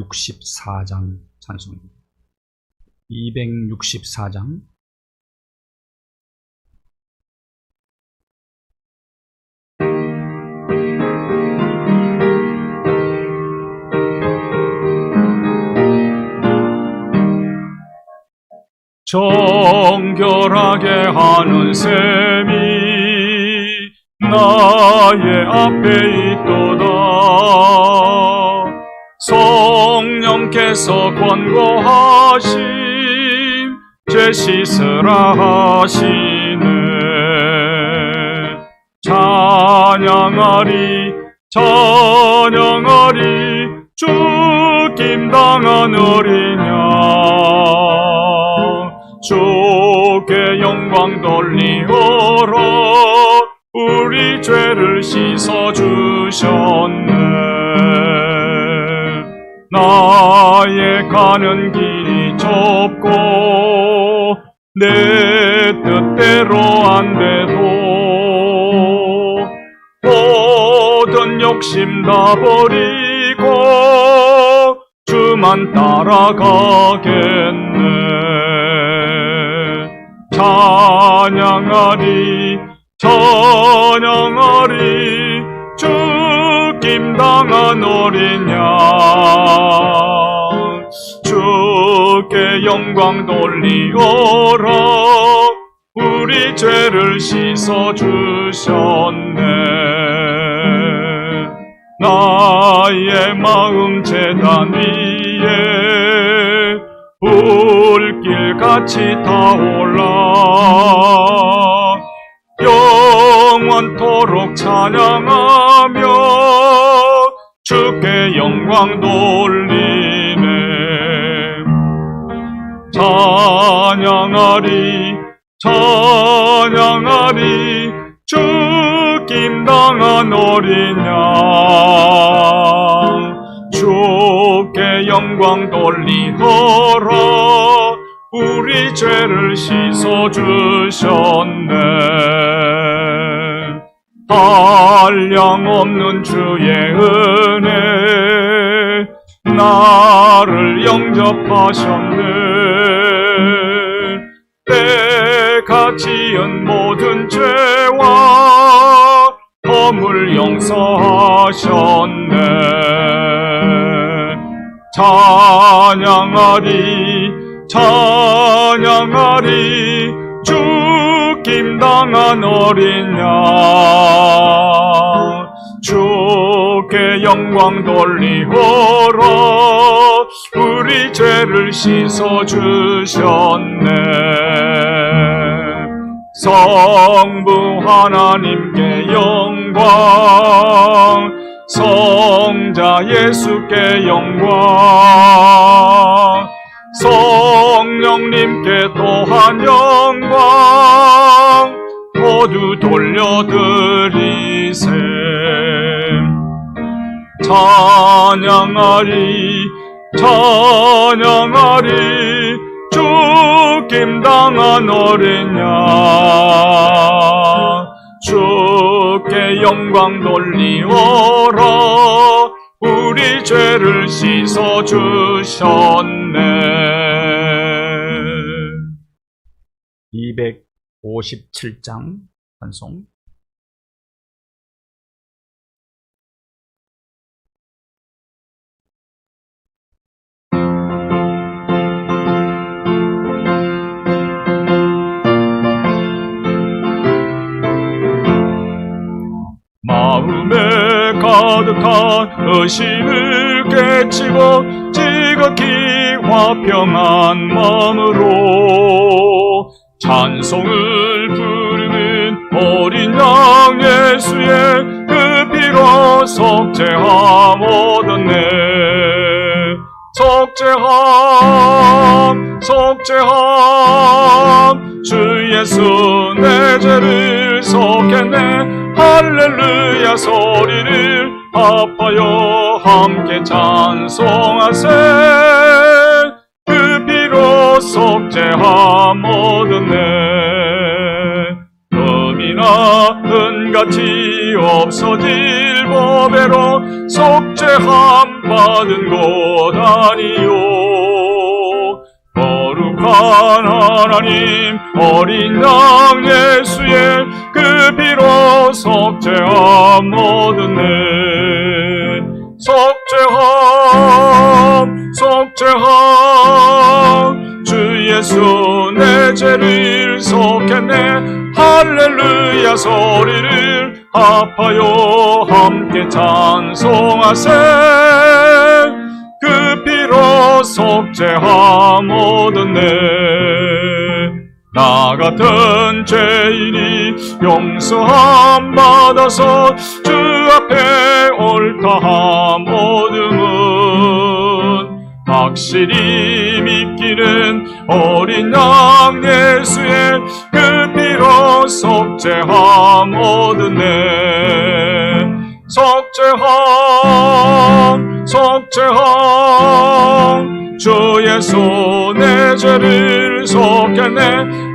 264장 찬송입니다. 264장. 정결하게 하는 셈이 나의 앞에 있도다. 성령께서 권고하심 죄 씻으라 하시네. 찬양하리 찬양하리 죽임 당한 어린 양 주께 영광 돌리어라. 우리 죄를 씻어주셨네. 나의 가는 길이 좁고 내 뜻대로 안 돼도 모든 욕심 다 버리고 주만 따라가겠네. 찬양하리 찬양하리 죽임 당한 어린 양 주께 영광 돌리어라. 우리 죄를 씻어주셨네. 나의 마음 제단 위에 불길같이 타올라 영원토록 찬양하며 주께 영광 돌리네. 찬양하리 찬양하리 죽임 당한 어린 양 주께 영광 돌리어라. 우리 죄를 씻어주셨네. 한량없는 주의 은혜 나를 영접하셨네. 내가 지은 모든 죄와 허물 용서하셨네. 찬양하리 찬양하리 죽임 당한 어린 양 주께 영광 돌리어라. 우리 죄를 씻어주셨네. 성부 하나님께 영광 성자 예수께 영광 성령님께 또한 영광 모두 돌려드리세. 찬양하리 찬양하리 죽임 당한 어린 양 주께 영광 돌리어라. 우리 죄를 씻어주셨네. 257장 찬송. 마음에 가득한 의심을 깨치고 지극히 화평한 마음으로 찬송을 부르는 어린 양 예수의 그 피로 속죄함 얻었네. 속죄함 속죄함 주 예수 내 죄를 속했네. 할렐루야 소리를 합하여 함께 찬송하세. 그 피로 속죄함 얻었네. 금이나 은같이 없어질 율법에로 속죄함 받은 것 아니요. 거룩한 하나님 어린 양 예수의 그 피로 속죄함 얻었네. 속죄함 속죄함 주 예수 내 죄를 속했네. 할렐루야 소리를 합하여 함께 찬송하세. 그 피로 속죄함 얻었네. 나 같은 죄인이 용서함 받아서 주 앞에 옳다함 얻음은 확실히 믿기는 어린 양 예수의 그 피로 속죄함 얻었네. 속죄함 속죄함 주 예수 내 죄를 속했네.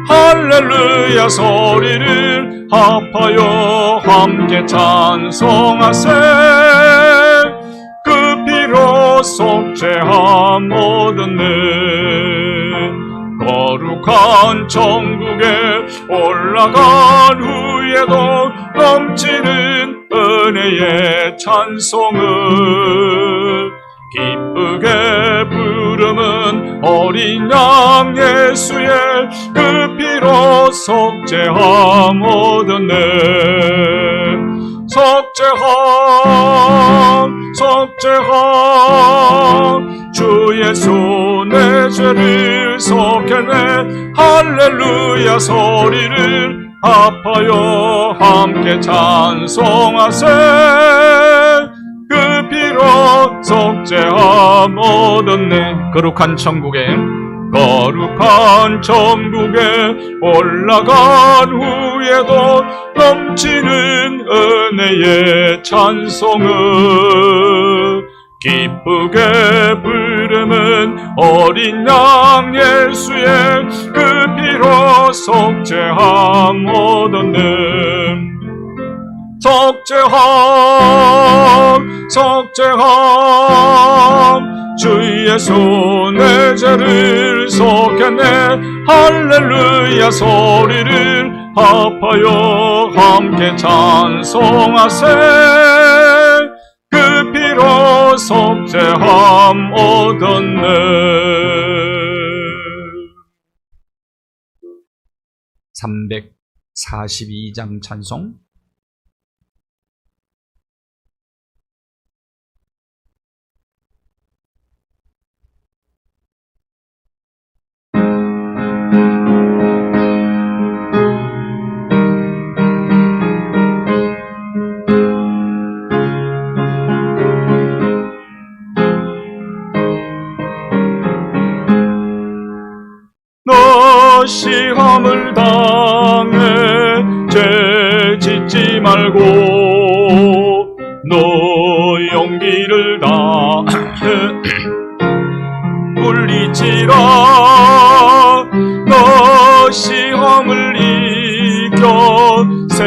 할렐루야 소리를 합하여 함께 찬송하세. 그 피로 속죄함 얻었네. 거룩한 천국에 올라간 후에도 넘치는 은혜의 찬송을 기쁘게 부르는 어린 양 예수의 그 피로 속죄함 얻었네. 속죄함 속죄함 주 예수 내 죄를 속했네. 할렐루야 소리를 합하여 함께 찬송하세. 그 피로 속죄함 얻었네. 거룩한 천국에 올라간 후에도 넘치는 은혜의 찬송을 기쁘게 부르는 어린 양 예수의 그 피로 속죄함 얻었네. 속죄함 속죄함 주 예수 내 죄를 속했네. 할렐루야 소리를 합하여 함께 찬송하세. 그 피로 속죄함 얻었네. 342장 찬송. 너 시험을 당해 죄 짓지 말고 너 용기를 다해 물리치라. 너 시험을 이겨 새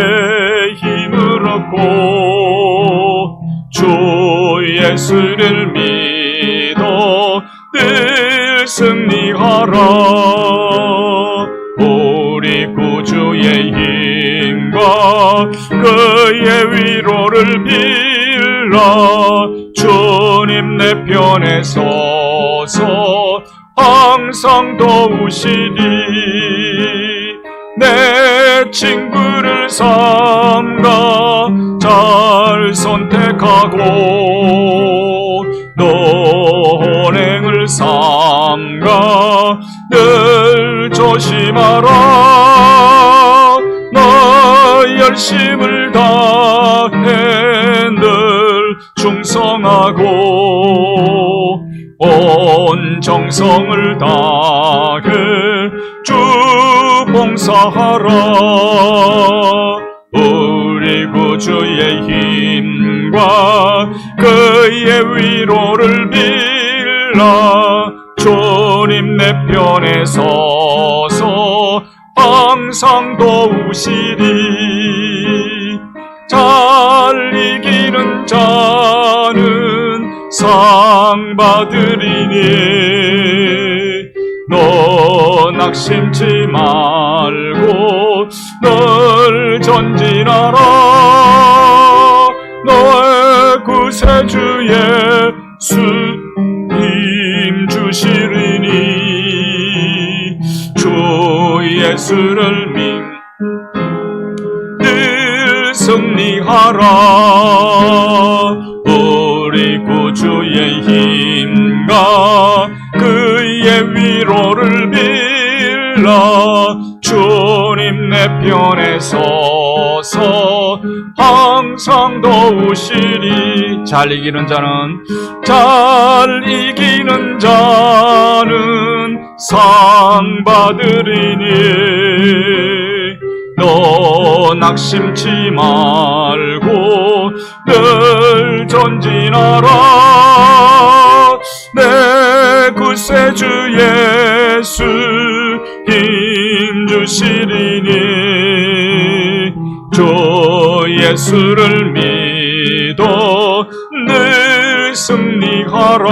힘을 얻고 주 예수를 믿어 늘 승리하라. 우리 구주의 힘과 그의 위로를 빌라. 주님 내 편에 서서 항상 도우시리. 내 친구를 삼가 잘 선택하고 너 혼행을 삼가 늘 조심하라. 너 열심을 다해 늘 충성하고 온 정성을 다해 주 봉사하라. 우리 구주의 힘과 그의 위로를 빌라. 주님 내 편에 서서 항상 도우시리. 잘 이기는 자는 상 받으리니 너 낙심치 말고 늘 전진하라. 너의 구세주 예수 힘 주시리니 주 예수를 늘 승리하라. 우리 구주의 힘과 그의 위로를 빌라. 주님 내 편에 서서 항상 도우시리. 잘 이기는 자는 상 받으리니 너 낙심치 말고 늘 전진하라. 내 구세주 예수 힘 주시리니 주 예수를 믿어 늘 승리하라.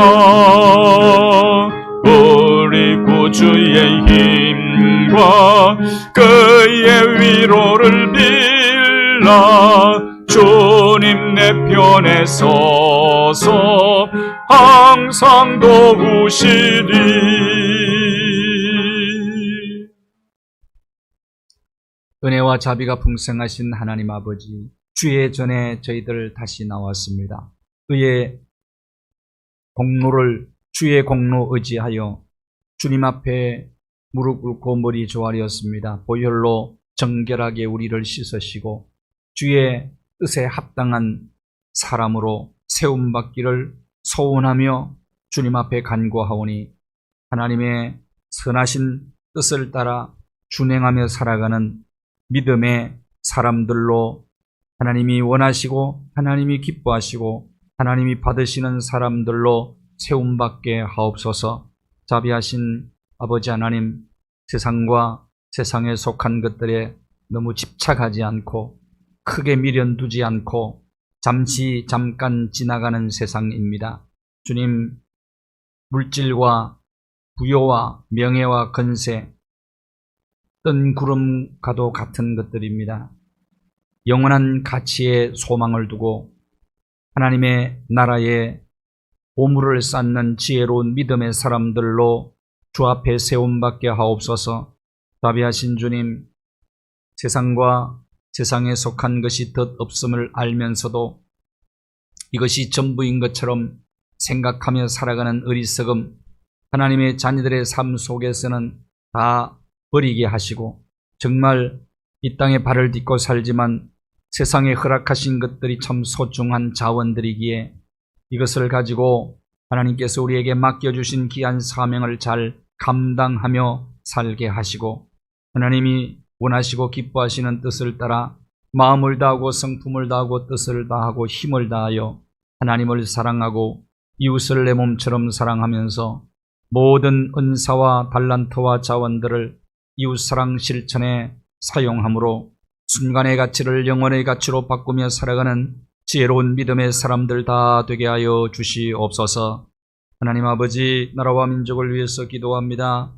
우리 구주의 힘과 그의 위로를 빌라. 주님 내 편에 서서 항상 도우시리. 은혜와 자비가 풍성하신 하나님 아버지, 주의 전에 저희들 다시 나왔습니다. 주의 공로 의지하여 주님 앞에 무릎 꿇고 머리 조아리었습니다. 보혈로 정결하게 우리를 씻으시고 주의 뜻에 합당한 사람으로 세움받기를 소원하며 주님 앞에 간구하오니 하나님의 선하신 뜻을 따라 준행하며 살아가는 믿음의 사람들로 하나님이 원하시고 하나님이 기뻐하시고 하나님이 받으시는 사람들로 세움받게 하옵소서. 자비하신 아버지 하나님, 세상과 세상에 속한 것들에 너무 집착하지 않고 크게 미련두지 않고 잠깐 지나가는 세상입니다. 주님, 물질과 부요와 명예와 건세, 뜬 구름과도 같은 것들입니다. 영원한 가치에 소망을 두고 하나님의 나라에 보물을 쌓는 지혜로운 믿음의 사람들로 주 앞에 세움받게 하옵소서. 자비하신 주님, 세상과 세상에 속한 것이 덧 없음을 알면서도 이것이 전부인 것처럼 생각하며 살아가는 어리석음, 하나님의 자녀들의 삶 속에서는 다 버리게 하시고 정말 이 땅에 발을 딛고 살지만 세상에 허락하신 것들이 참 소중한 자원들이기에 이것을 가지고 하나님께서 우리에게 맡겨주신 귀한 사명을 잘 감당하며 살게 하시고 하나님이 원하시고 기뻐하시는 뜻을 따라 마음을 다하고 성품을 다하고 뜻을 다하고 힘을 다하여 하나님을 사랑하고 이웃을 내 몸처럼 사랑하면서 모든 은사와 달란트와 자원들을 이웃사랑 실천에 사용함으로 순간의 가치를 영원의 가치로 바꾸며 살아가는 지혜로운 믿음의 사람들 다 되게 하여 주시옵소서. 하나님 아버지, 나라와 민족을 위해서 기도합니다.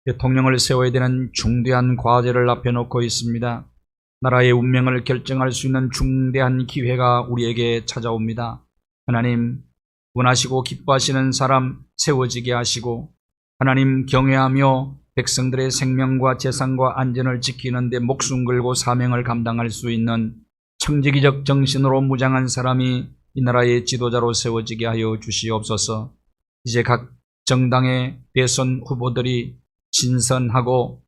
대통령을 세워야 되는 중대한 과제를 앞에 놓고 있습니다. 나라의 운명을 결정할 수 있는 중대한 기회가 우리에게 찾아옵니다. 하나님, 원하시고 기뻐하시는 사람 세워지게 하시고 하나님 경외하며 백성들의 생명과 재산과 안전을 지키는 데 목숨 걸고 사명을 감당할 수 있는 청지기적 정신으로 무장한 사람이 이 나라의 지도자로 세워지게 하여 주시옵소서. 이제 각 정당의 대선 후보들이 신선하고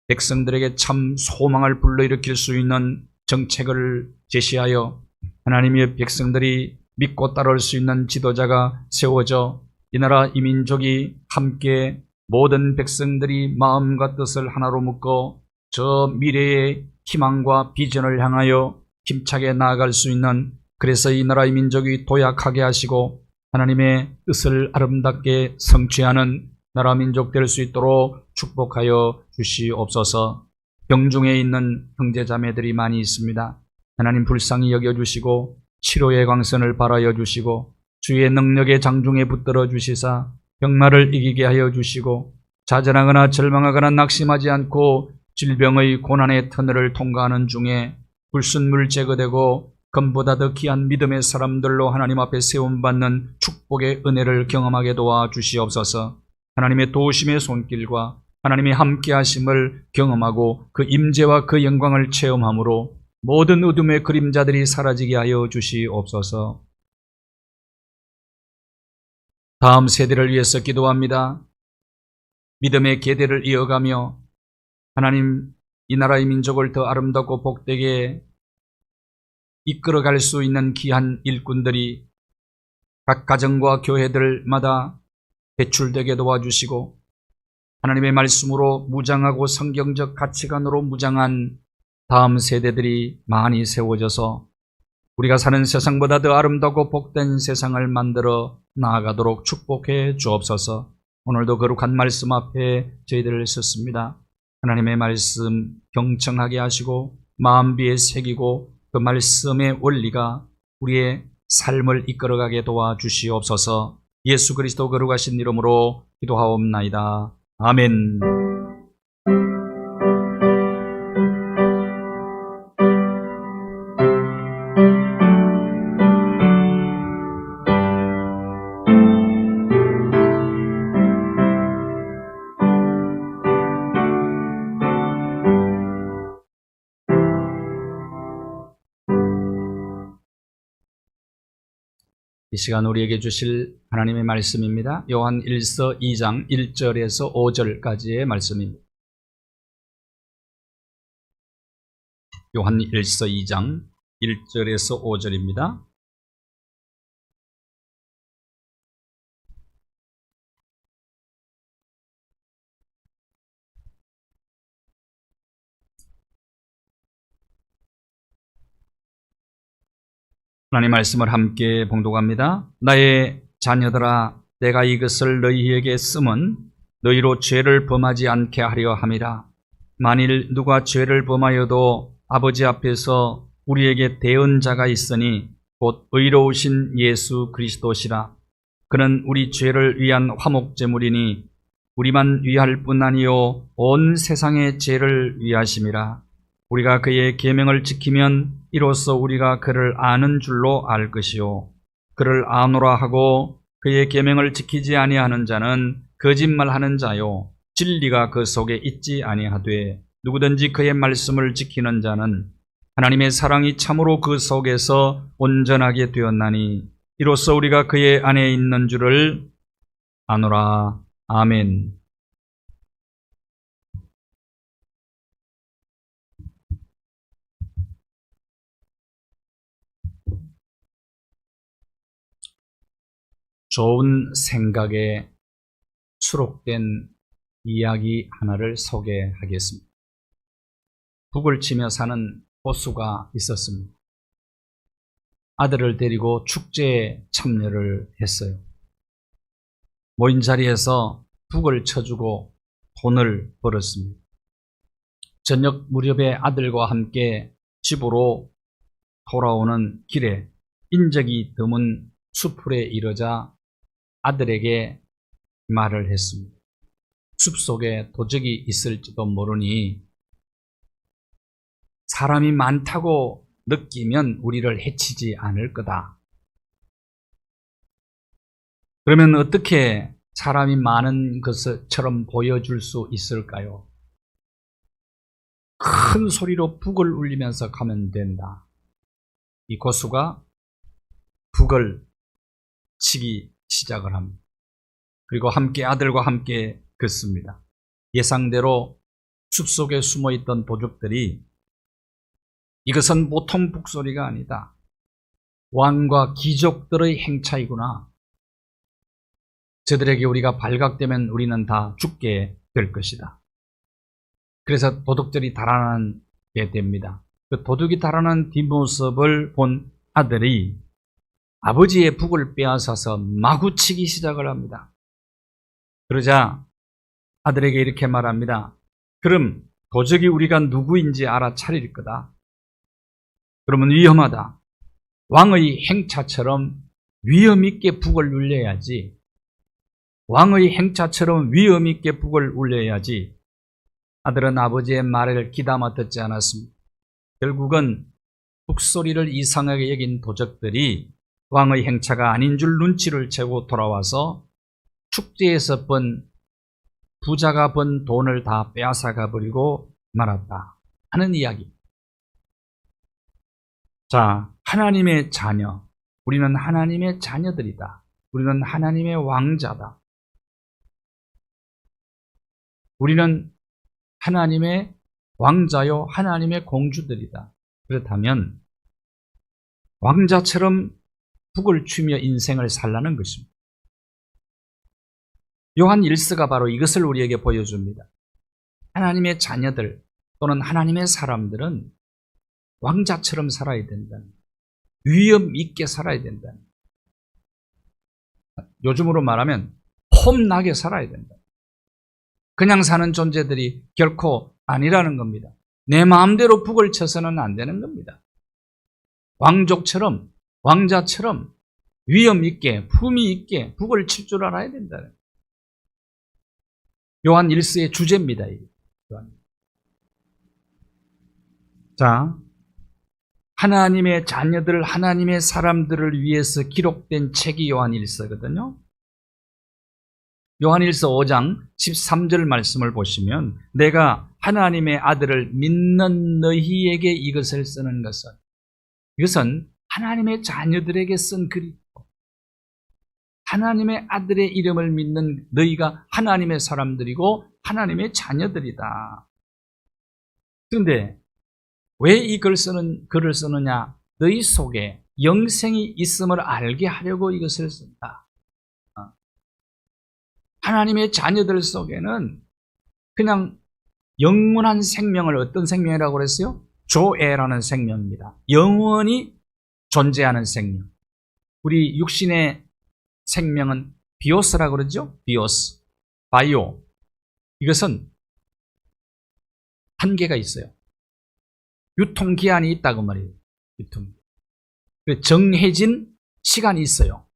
백성들에게 참 소망을 불러일으킬 수 있는 정책을 제시하여 하나님의 백성들이 믿고 따를 수 있는 지도자가 세워져 이 나라 이 민족이 함께 모든 백성들이 마음과 뜻을 하나로 묶어 저 미래의 희망과 비전을 향하여 힘차게 나아갈 수 있는, 그래서 이 나라의 민족이 도약하게 하시고 하나님의 뜻을 아름답게 성취하는 나라 민족 될 수 있도록 축복하여 주시옵소서. 병중에 있는 형제자매들이 많이 있습니다. 하나님 불쌍히 여겨주시고 치료의 광선을 발하여 주시고 주의 능력의 장중에 붙들어 주시사 병마를 이기게 하여 주시고 좌절하거나 절망하거나 낙심하지 않고 질병의 고난의 터널을 통과하는 중에 불순물 제거되고 금보다 더 귀한 믿음의 사람들로 하나님 앞에 세움받는 축복의 은혜를 경험하게 도와 주시옵소서. 하나님의 도우심의 손길과 하나님의 함께하심을 경험하고 그 임재와 그 영광을 체험함으로 모든 어둠의 그림자들이 사라지게 하여 주시옵소서. 다음 세대를 위해서 기도합니다. 믿음의 계대를 이어가며 하나님 이 나라의 민족을 더 아름답고 복되게 이끌어갈 수 있는 귀한 일꾼들이 각 가정과 교회들마다 배출되게 도와주시고 하나님의 말씀으로 무장하고 성경적 가치관으로 무장한 다음 세대들이 많이 세워져서 우리가 사는 세상보다 더 아름답고 복된 세상을 만들어 나아가도록 축복해 주옵소서. 오늘도 거룩한 말씀 앞에 저희들을 섰습니다. 하나님의 말씀 경청하게 하시고 마음비에 새기고 그 말씀의 원리가 우리의 삶을 이끌어가게 도와주시옵소서. 예수 그리스도 거룩하신 이름으로 기도하옵나이다. 아멘. 이 시간 우리에게 주실 하나님의 말씀입니다. 요한 1서 2장 1절에서 5절까지의 말씀입니다. 요한 1서 2장 1절에서 5절입니다. 하나님 말씀을 함께 봉독합니다. 나의 자녀들아, 내가 이것을 너희에게 쓰면 너희로 죄를 범하지 않게 하려 함이라. 만일 누가 죄를 범하여도 아버지 앞에서 우리에게 대언자가 있으니 곧 의로우신 예수 그리스도시라. 그는 우리 죄를 위한 화목제물이니 우리만 위할 뿐 아니요 온 세상의 죄를 위하심이라. 우리가 그의 계명을 지키면 이로써 우리가 그를 아는 줄로 알 것이요 그를 아노라 하고 그의 계명을 지키지 아니하는 자는 거짓말하는 자요 진리가 그 속에 있지 아니하되 누구든지 그의 말씀을 지키는 자는 하나님의 사랑이 참으로 그 속에서 온전하게 되었나니 이로써 우리가 그의 안에 있는 줄을 아노라. 아멘. 좋은 생각에 수록된 이야기 하나를 소개하겠습니다. 북을 치며 사는 고수가 있었습니다. 아들을 데리고 축제에 참여를 했어요. 모인 자리에서 북을 쳐주고 돈을 벌었습니다. 저녁 무렵에 아들과 함께 집으로 돌아오는 길에 인적이 드문 숲풀에 이르자 아들에게 말을 했습니다. 숲속에 도적이 있을지도 모르니 사람이 많다고 느끼면 우리를 해치지 않을 거다. 그러면 어떻게 사람이 많은 것처럼 보여줄 수 있을까요? 큰 소리로 북을 울리면서 가면 된다. 이 고수가 북을 치기 시작을 합니다. 그리고 함께 아들과 함께 걷습니다. 예상대로 숲속에 숨어있던 도적들이 이것은 보통 북소리가 아니다. 왕과 귀족들의 행차이구나. 저들에게 우리가 발각되면 우리는 다 죽게 될 것이다. 그래서 도둑들이 달아나게 됩니다. 그 도둑이 달아난 뒷모습을 본 아들이 아버지의 북을 빼앗아서 마구 치기 시작을 합니다. 그러자 아들에게 이렇게 말합니다. 그럼 도적이 우리가 누구인지 알아차릴 거다. 그러면 위험하다. 왕의 행차처럼 위엄 있게 북을 울려야지. 왕의 행차처럼 위엄 있게 북을 울려야지. 아들은 아버지의 말을 귀담아 듣지 않았습니다. 결국은 북소리를 이상하게 여긴 도적들이 왕의 행차가 아닌 줄 눈치를 채고 돌아와서 축제에서 부자가 번 돈을 다 빼앗아가 버리고 말았다 하는 이야기. 자, 하나님의 자녀. 우리는 하나님의 자녀들이다. 우리는 하나님의 왕자다. 우리는 하나님의 왕자요 하나님의 공주들이다. 그렇다면 왕자처럼 북을 추며 인생을 살라는 것입니다. 요한 1서가 바로 이것을 우리에게 보여줍니다. 하나님의 자녀들 또는 하나님의 사람들은 왕자처럼 살아야 된다는, 위엄 있게 살아야 된다는, 요즘으로 말하면 폼나게 살아야 된다. 그냥 사는 존재들이 결코 아니라는 겁니다. 내 마음대로 북을 쳐서는 안 되는 겁니다. 왕족처럼, 왕자처럼 위엄 있게, 품위 있게 북을 칠 줄 알아야 된다는. 요한 1서의 주제입니다. 자, 하나님의 자녀들, 하나님의 사람들을 위해서 기록된 책이 요한 1서거든요. 요한 1서 5장 13절 말씀을 보시면 내가 하나님의 아들을 믿는 너희에게 이것을 쓰는 것은, 이것은 하나님의 자녀들에게 쓴 글이고 하나님의 아들의 이름을 믿는 너희가 하나님의 사람들이고 하나님의 자녀들이다. 그런데 왜 이 글을 쓰느냐? 너희 속에 영생이 있음을 알게 하려고 이것을 쓴다. 하나님의 자녀들 속에는 그냥 영원한 생명을, 어떤 생명이라고 그랬어요? 조에라는 생명입니다. 영원히 존재하는 생명. 우리 육신의 생명은 비오스라고 그러죠? 비오스, 바이오. 이것은 한계가 있어요. 유통기한이 있다고 말이에요. 정해진 시간이 있어요.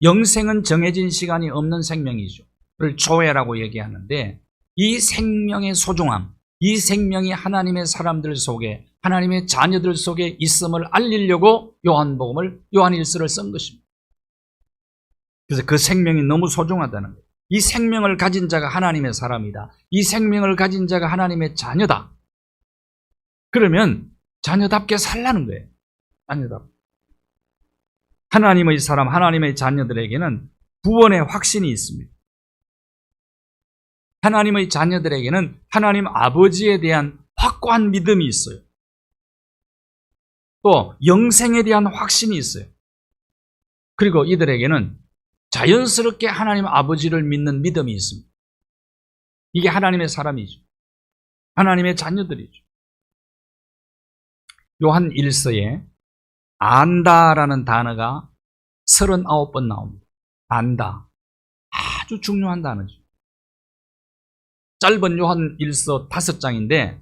영생은 정해진 시간이 없는 생명이죠. 그걸 조회라고 얘기하는데, 이 생명의 소중함, 이 생명이 하나님의 사람들 속에, 하나님의 자녀들 속에 있음을 알리려고 요한 1서를 쓴 것입니다. 그래서 그 생명이 너무 소중하다는 거예요. 이 생명을 가진 자가 하나님의 사람이다. 이 생명을 가진 자가 하나님의 자녀다. 그러면 자녀답게 살라는 거예요. 자녀답게. 하나님의 사람, 하나님의 자녀들에게는 구원의 확신이 있습니다. 하나님의 자녀들에게는 하나님 아버지에 대한 확고한 믿음이 있어요. 또 영생에 대한 확신이 있어요. 그리고 이들에게는 자연스럽게 하나님 아버지를 믿는 믿음이 있습니다. 이게 하나님의 사람이죠. 하나님의 자녀들이죠. 요한 1서에 안다라는 단어가 39번 나옵니다. 안다. 아주 중요한 단어죠. 짧은 요한 1서 5장인데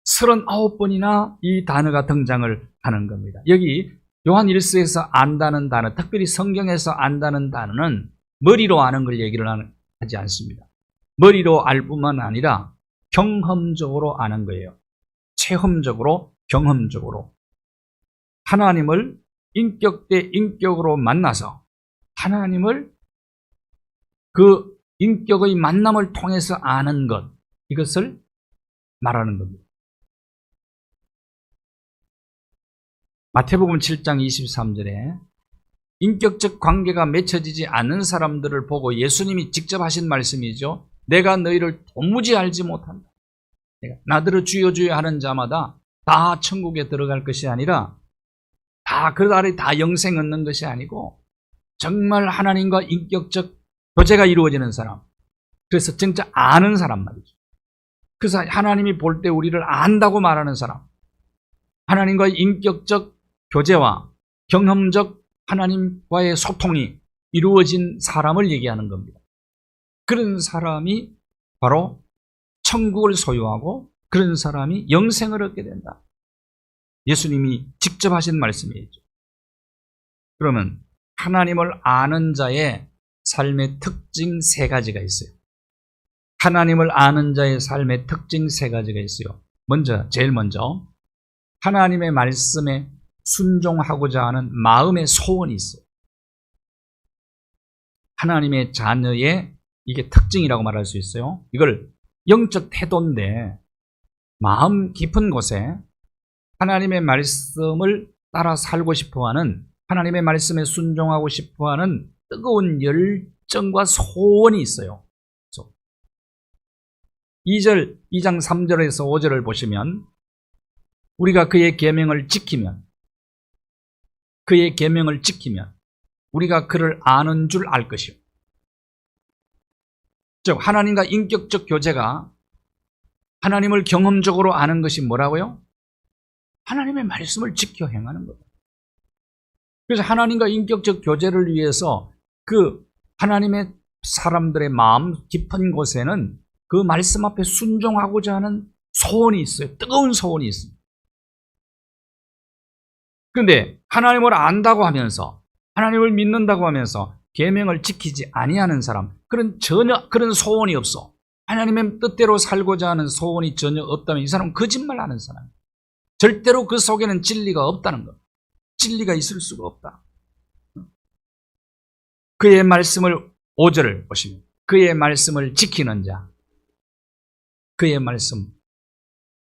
39번이나 이 단어가 등장을 하는 겁니다. 여기 요한 1서에서 안다는 단어, 특별히 성경에서 안다는 단어는 머리로 아는 걸 얘기를 하지 않습니다. 머리로 알 뿐만 아니라 경험적으로 아는 거예요. 체험적으로, 경험적으로. 하나님을 인격 대 인격으로 만나서 하나님을 그 인격의 만남을 통해서 아는 것, 이것을 말하는 겁니다. 마태복음 7장 23절에 인격적 관계가 맺혀지지 않는 사람들을 보고 예수님이 직접 하신 말씀이죠. 내가 너희를 도무지 알지 못한다. 나더러 주여 주여 하는 자마다 다 천국에 들어갈 것이 아니라 그 아래 다 영생 얻는 것이 아니고 정말 하나님과 인격적 교제가 이루어지는 사람. 그래서 진짜 아는 사람 말이죠. 그래서 하나님이 볼 때 우리를 안다고 말하는 사람. 하나님과의 인격적 교제와 경험적 하나님과의 소통이 이루어진 사람을 얘기하는 겁니다. 그런 사람이 바로 천국을 소유하고 그런 사람이 영생을 얻게 된다. 예수님이 직접 하신 말씀이죠. 그러면 하나님을 아는 자의 삶의 특징 세 가지가 있어요. 하나님을 아는 자의 삶의 특징 세 가지가 있어요. 제일 먼저 하나님의 말씀에 순종하고자 하는 마음의 소원이 있어요. 하나님의 자녀의 이게 특징이라고 말할 수 있어요. 이걸 영적 태도인데 마음 깊은 곳에 하나님의 말씀을 따라 살고 싶어하는, 하나님의 말씀에 순종하고 싶어하는 뜨거운 열정과 소원이 있어요. 2장 3절에서 5절을 보시면 우리가 그의 계명을 지키면 우리가 그를 아는 줄 알 것이요. 즉 하나님과 인격적 교제가, 하나님을 경험적으로 아는 것이 뭐라고요? 하나님의 말씀을 지켜 행하는 거예요. 그래서 하나님과 인격적 교제를 위해서 그 하나님의 사람들의 마음 깊은 곳에는 그 말씀 앞에 순종하고자 하는 소원이 있어요. 뜨거운 소원이 있습니다. 그런데 하나님을 안다고 하면서, 하나님을 믿는다고 하면서 계명을 지키지 아니하는 사람, 전혀 그런 소원이 없어. 하나님의 뜻대로 살고자 하는 소원이 전혀 없다면 이 사람은 거짓말하는 사람이에요. 절대로 그 속에는 진리가 없다는 것. 진리가 있을 수가 없다. 그의 말씀을 5절을 보시면 그의 말씀을 지키는 자, 그의 말씀,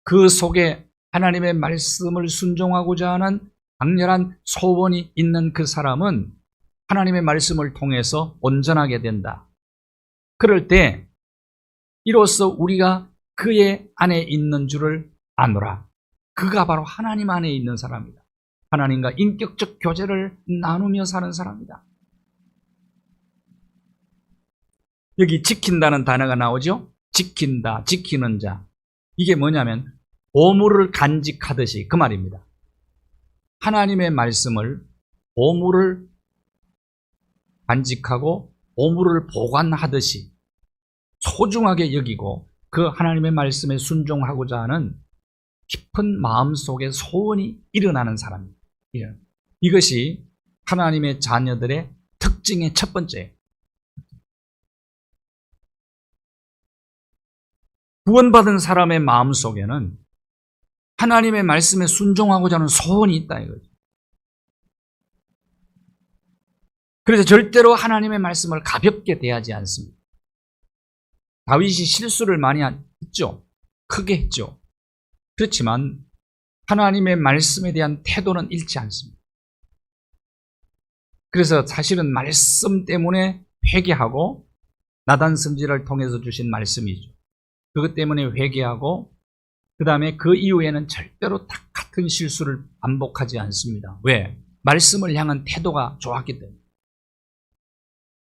그 속에 하나님의 말씀을 순종하고자 하는 강렬한 소원이 있는 그 사람은 하나님의 말씀을 통해서 온전하게 된다. 그럴 때 이로써 우리가 그의 안에 있는 줄을 아노라. 그가 바로 하나님 안에 있는 사람이다. 하나님과 인격적 교제를 나누며 사는 사람이다. 여기 지킨다는 단어가 나오죠? 지킨다, 지키는 자. 이게 뭐냐면 보물을 간직하듯이 그 말입니다. 하나님의 말씀을, 보물을 간직하고 보물을 보관하듯이 소중하게 여기고 그 하나님의 말씀에 순종하고자 하는 깊은 마음속에 소원이 일어나는 사람입니다. 이것이 하나님의 자녀들의 특징의 첫 번째예요. 구원받은 사람의 마음속에는 하나님의 말씀에 순종하고자 하는 소원이 있다 이거죠. 그래서 절대로 하나님의 말씀을 가볍게 대하지 않습니다. 다윗이 실수를 많이 했죠. 크게 했죠. 그렇지만 하나님의 말씀에 대한 태도는 잃지 않습니다. 그래서 사실은 말씀 때문에 회개하고, 나단 선지자를 통해서 주신 말씀이죠. 그것 때문에 회개하고 그 다음에 그 이후에는 절대로 같은 실수를 반복하지 않습니다. 왜? 말씀을 향한 태도가 좋았기 때문에.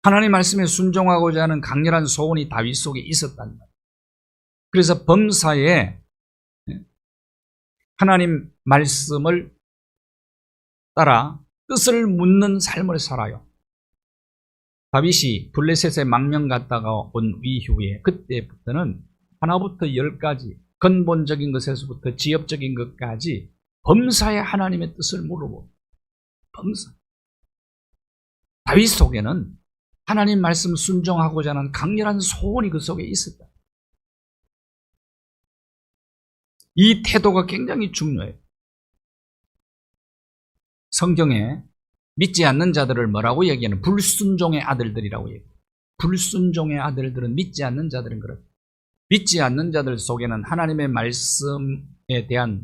하나님 말씀에 순종하고자 하는 강렬한 소원이 다윗 속에 있었단 말이에요. 그래서 범사에 하나님 말씀을 따라 뜻을 묻는 삶을 살아요. 다윗이 블레셋에 망명 갔다가 온 이후에 그때부터는 하나부터 10가지 근본적인 것에서부터 지엽적인 것까지 범사에 하나님의 뜻을 물어보고, 범사. 다윗 속에는 하나님 말씀 순종하고자 하는 강렬한 소원이 그 속에 있었다. 이 태도가 굉장히 중요해요. 성경에 믿지 않는 자들을 뭐라고 얘기하는? 불순종의 아들들이라고 얘기해요. 불순종의 아들들은, 믿지 않는 자들은 그렇다. 믿지 않는 자들 속에는 하나님의 말씀에 대한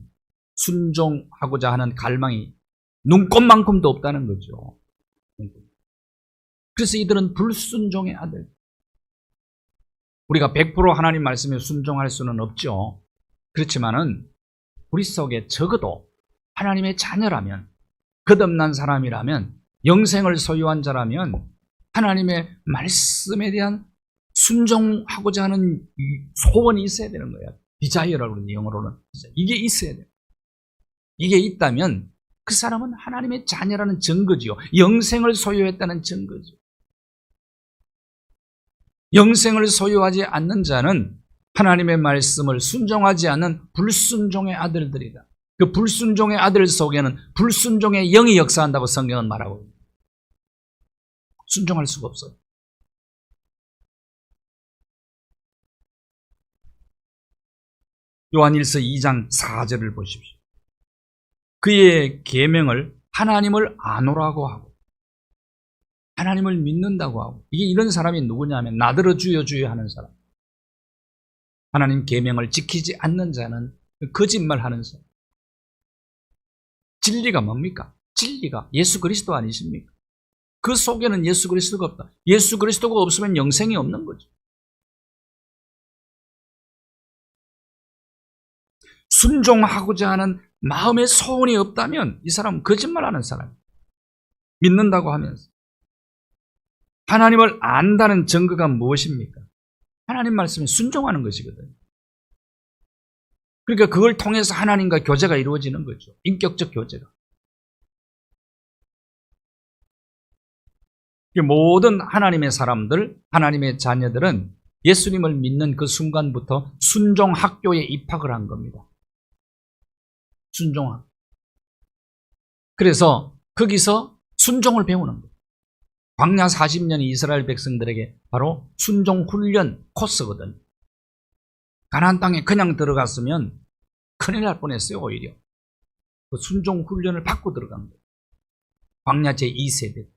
순종하고자 하는 갈망이 눈꼽만큼도 없다는 거죠. 그래서 이들은 불순종의 아들. 우리가 100% 하나님 말씀에 순종할 수는 없죠. 그렇지만은 우리 속에 적어도 하나님의 자녀라면, 거듭난 사람이라면, 영생을 소유한 자라면 하나님의 말씀에 대한 순종하고자 하는 소원이 있어야 되는 거예요. 디자이어라고 그러는데 영어로는. 이게 있어야 돼요. 이게 있다면 그 사람은 하나님의 자녀라는 증거지요. 영생을 소유했다는 증거죠. 영생을 소유하지 않는 자는 하나님의 말씀을 순종하지 않는 불순종의 아들들이다. 그 불순종의 아들 속에는 불순종의 영이 역사한다고 성경은 말하고 있습니다. 순종할 수가 없어요. 요한일서 2장 4절을 보십시오. 그의 계명을 하나님을 아노라고 하고 하나님을 믿는다고 하고, 이게 이런 사람이 누구냐면 나더러 주여 주여 하는 사람. 하나님 계명을 지키지 않는 자는 거짓말하는 사람. 진리가 뭡니까? 진리가 예수 그리스도 아니십니까? 그 속에는 예수 그리스도가 없다. 예수 그리스도가 없으면 영생이 없는 거죠. 순종하고자 하는 마음의 소원이 없다면 이 사람은 거짓말하는 사람이에요. 믿는다고 하면서. 하나님을 안다는 증거가 무엇입니까? 하나님 말씀에 순종하는 것이거든요. 그러니까 그걸 통해서 하나님과 교제가 이루어지는 거죠. 인격적 교제가. 모든 하나님의 사람들, 하나님의 자녀들은 예수님을 믿는 그 순간부터 순종학교에 입학을 한 겁니다. 순종학. 그래서 거기서 순종을 배우는 거예요. 광야 40년이 이스라엘 백성들에게 바로 순종 훈련 코스거든요. 가나안 땅에 그냥 들어갔으면 큰일 날 뻔했어요. 오히려 그 순종 훈련을 받고 들어간 거예요. 광야 제2세대.